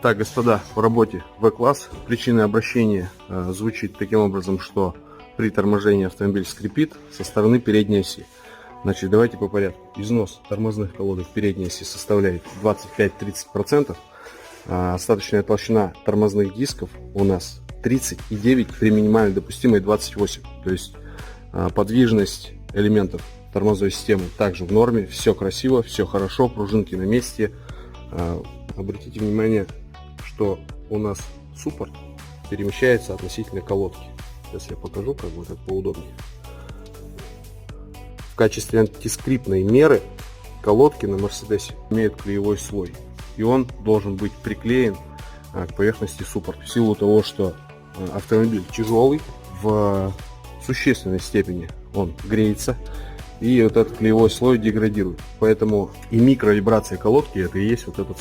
Так, господа, по работе V-класс причина обращения звучит таким образом, что при торможении автомобиль скрипит со стороны передней оси. Значит, давайте по порядку. Износ тормозных колодок передней оси составляет 25-30%. Остаточная толщина тормозных дисков у нас 30,9 при минимально допустимой 28. То есть подвижность элементов тормозной системы также в норме. Все красиво, все хорошо, пружинки на месте. Обратите внимание, что у нас суппорт перемещается относительно колодки. Сейчас я покажу, как будет поудобнее. В качестве антискрипной меры колодки на Мерседесе имеют клеевой слой, и он должен быть приклеен к поверхности суппорта. В силу того, что автомобиль тяжелый, в существенной степени он греется, и вот этот клеевой слой деградирует. Поэтому и микровибрация колодки — это и есть вот этот